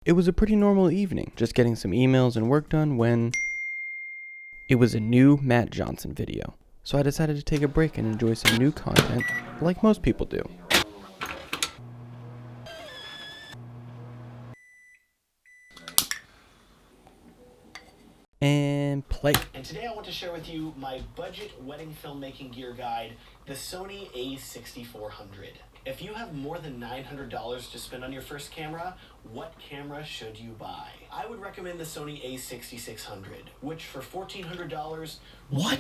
It was a pretty normal evening, just getting some emails and work done when it was a new Matt Johnson video. So I decided to take a break and enjoy some new content like most people do. And play. And today I want to share with you my budget wedding filmmaking gear guide, the Sony a6400. If you have more than $900 to spend on your first camera, what camera should you buy? I would recommend the Sony a6600, which for $1,400... What?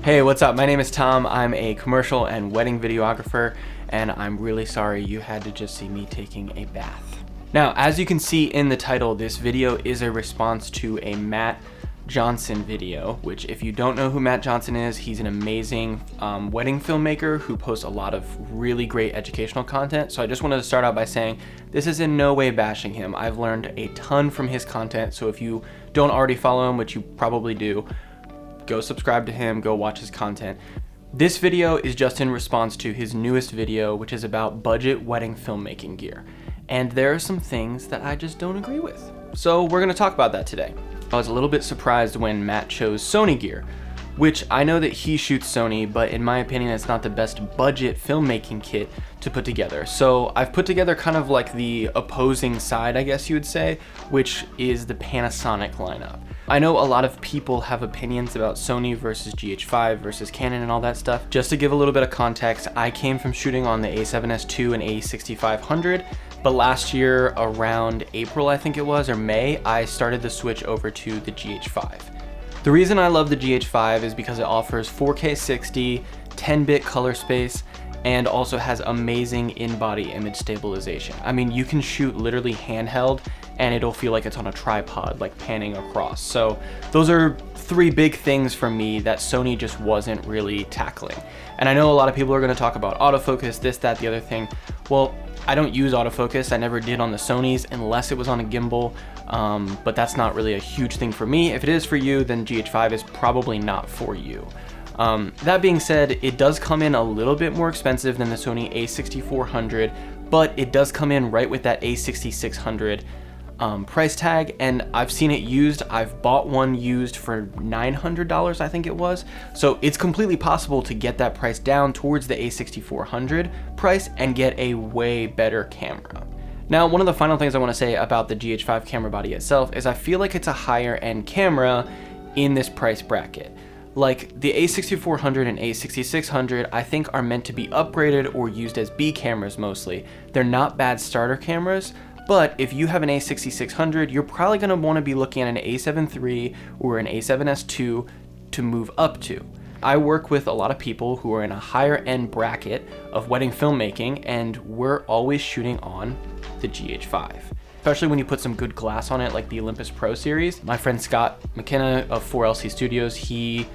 Hey, what's up? My name is Tom. I'm a commercial and wedding videographer, and I'm really sorry you had to just see me taking a bath. Now, as you can see in the title, this video is a response to a Matt Johnson video, which if you don't know who Matt Johnson is, he's an amazing wedding filmmaker who posts a lot of really great educational content. So I just wanted to start out by saying this is in no way bashing him. I've learned a ton from his content, so if you don't already follow him, which you probably do, go subscribe to him, go watch his content. This video is just in response to his newest video, which is about budget wedding filmmaking gear. And there are some things that I just don't agree with. So we're gonna talk about that today. I was a little bit surprised when Matt chose Sony gear, which I know that he shoots Sony, but in my opinion, it's not the best budget filmmaking kit to put together. So I've put together kind of like the opposing side, I guess you would say, which is the Panasonic lineup. I know a lot of people have opinions about Sony versus GH5 versus Canon and all that stuff. Just to give a little bit of context, I came from shooting on the a7S II and a6500, but last year around April, I think it was, or May, I started the switch over to the GH5. The reason I love the GH5 is because it offers 4K 60, 10-bit color space, and also has amazing in-body image stabilization. I mean, you can shoot literally handheld and it'll feel like it's on a tripod, like panning across. So those are three big things for me that Sony just wasn't really tackling. And I know a lot of people are gonna talk about autofocus, this, that, the other thing. Well, I don't use autofocus. I never did on the Sonys unless it was on a gimbal, but that's not really a huge thing for me. If it is for you, then GH5 is probably not for you. That being said, it does come in a little bit more expensive than the Sony a6400, but it does come in right with that a6600 price tag, and I've seen it used. I've bought one used for $900, I think it was. So it's completely possible to get that price down towards the a6400 price and get a way better camera. Now, one of the final things I want to say about the GH5 camera body itself is I feel like it's a higher end camera in this price bracket. Like the a6400 and a6600, I think are meant to be upgraded or used as B cameras mostly. They're not bad starter cameras, but if you have an a6600, you're probably gonna wanna be looking at an a7 III or an a7S II to move up to. I work with a lot of people who are in a higher end bracket of wedding filmmaking, and we're always shooting on the GH5. Especially when you put some good glass on it, like the Olympus Pro series. My friend Scott McKenna of 4LC Studios, he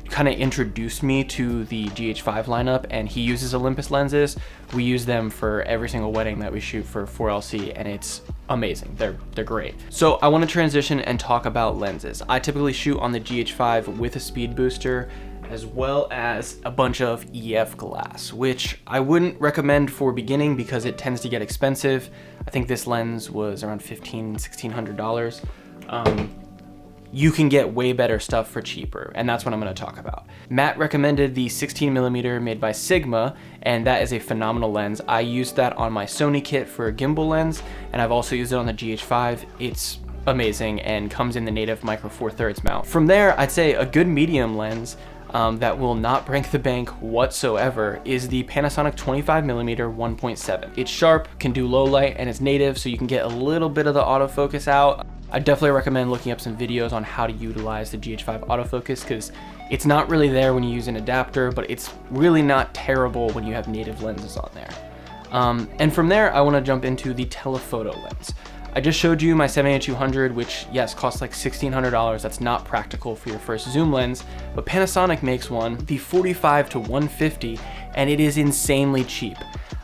kind of introduced me to the GH5 lineup, and he uses Olympus lenses. We use them for every single wedding that we shoot for 4LC, and it's amazing. They're great. So I want to transition and talk about lenses. I typically shoot on the GH5 with a speed booster, as well as a bunch of EF glass, which I wouldn't recommend for beginning because it tends to get expensive. I think this lens was around $1,600. You can get way better stuff for cheaper, and that's what I'm gonna talk about. Matt recommended the 16mm made by Sigma, and that is a phenomenal lens. I used that on my Sony kit for a gimbal lens, and I've also used it on the GH5. It's amazing and comes in the native micro 4/3 mount. From there, I'd say a good medium lens that will not break the bank whatsoever is the Panasonic 25mm 1.7. It's sharp, can do low light, and it's native, so you can get a little bit of the autofocus out. I definitely recommend looking up some videos on how to utilize the GH5 autofocus, because it's not really there when you use an adapter, but it's really not terrible when you have native lenses on there. And from there, I want to jump into the telephoto lens. I just showed you my 70-200, which yes, costs like $1,600. That's not practical for your first zoom lens, but Panasonic makes one, the 45-150, and it is insanely cheap.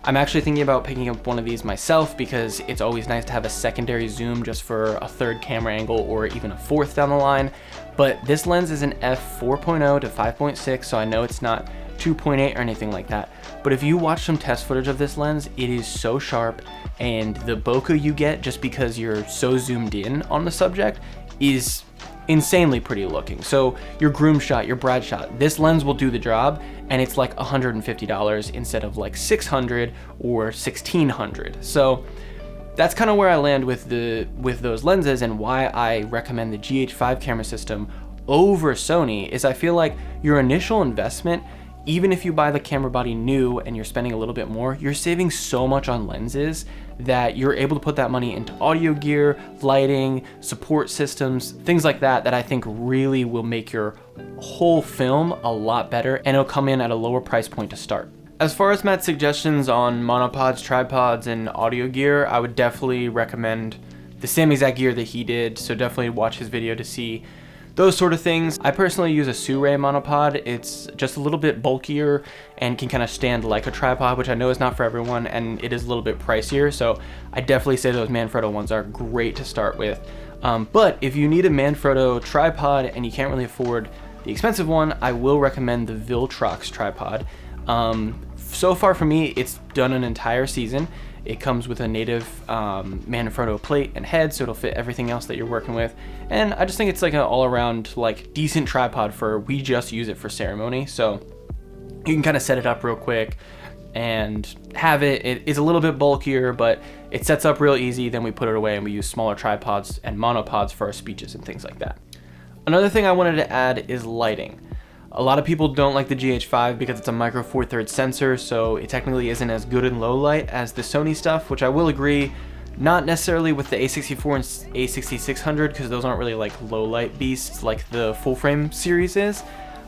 I'm actually thinking about picking up one of these myself because it's always nice to have a secondary zoom just for a third camera angle or even a fourth down the line. But this lens is an f4.0 to 5.6, so I know it's not 2.8 or anything like that. But if you watch some test footage of this lens, it is so sharp, and the bokeh you get just because you're so zoomed in on the subject is insanely pretty looking. So your groom shot, your bride shot, this lens will do the job, and it's like $150 instead of like $600 or $1,600. So that's kind of where I land with those lenses, and why I recommend the GH5 camera system over Sony is I feel like your initial investment, even if you buy the camera body new and you're spending a little bit more, you're saving so much on lenses that you're able to put that money into audio gear, lighting, support systems, things like that, that I think really will make your whole film a lot better, and it'll come in at a lower price point to start. As far as Matt's suggestions on monopods, tripods, and audio gear, I would definitely recommend the same exact gear that he did, so definitely watch his video to see those sort of things. I personally use a Sirui monopod. It's just a little bit bulkier and can kind of stand like a tripod, which I know is not for everyone, and it is a little bit pricier, so I definitely say those Manfrotto ones are great to start with. But if you need a Manfrotto tripod and you can't really afford the expensive one, I will recommend the Viltrox tripod. So far for me, it's done an entire season. It comes with a native Manfrotto plate and head, so it'll fit everything else that you're working with. And I just think it's like an all-around like decent tripod for, we just use it for ceremony. So you can kind of set it up real quick and have it. It is a little bit bulkier, but it sets up real easy. Then we put it away and we use smaller tripods and monopods for our speeches and things like that. Another thing I wanted to add is lighting. A lot of people don't like the GH5 because it's a micro four thirds sensor, so it technically isn't as good in low light as the Sony stuff, which I will agree, not necessarily with the A64 and A6600, because those aren't really like low light beasts like the full frame series is.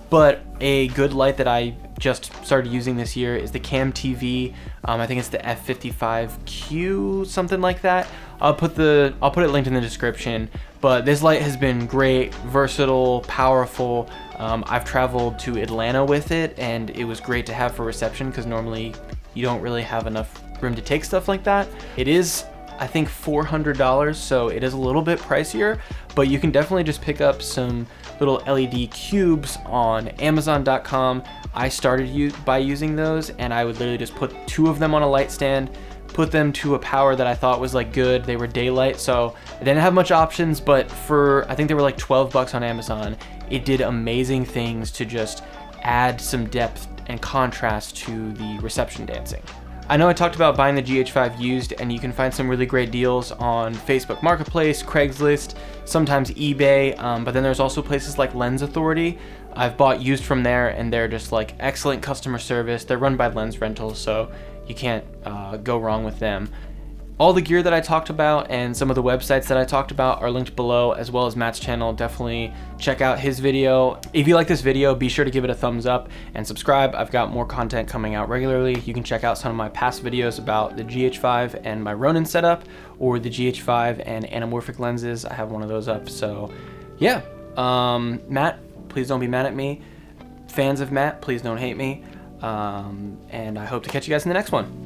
But a good light that I just started using this year is the Cam TV. I think it's the F55Q, something like that. I'll put it linked in the description. But this light has been great, versatile, powerful. I've traveled to Atlanta with it, and it was great to have for reception because normally you don't really have enough room to take stuff like that. It is, I think, $400, so it is a little bit pricier, but you can definitely just pick up some little LED cubes on Amazon.com. I started by using those, and I would literally just put 2 of them on a light stand, put them to a power that I thought was like good. They were daylight, so I didn't have much options, but I think they were like 12 bucks on Amazon. It did amazing things to just add some depth and contrast to the reception dancing. I know I talked about buying the GH5 used, and you can find some really great deals on Facebook Marketplace, Craigslist, sometimes eBay, but then there's also places like Lens Authority. I've bought used from there, and they're just like excellent customer service. They're run by Lens Rentals, so you can't go wrong with them. All the gear that I talked about and some of the websites that I talked about are linked below, as well as Matt's channel. Definitely check out his video. If you like this video, be sure to give it a thumbs up and subscribe. I've got more content coming out regularly. You can check out some of my past videos about the GH5 and my Ronin setup, or the GH5 and anamorphic lenses. I have one of those up. So yeah, Matt, please don't be mad at me. Fans of Matt, please don't hate me. And I hope to catch you guys in the next one.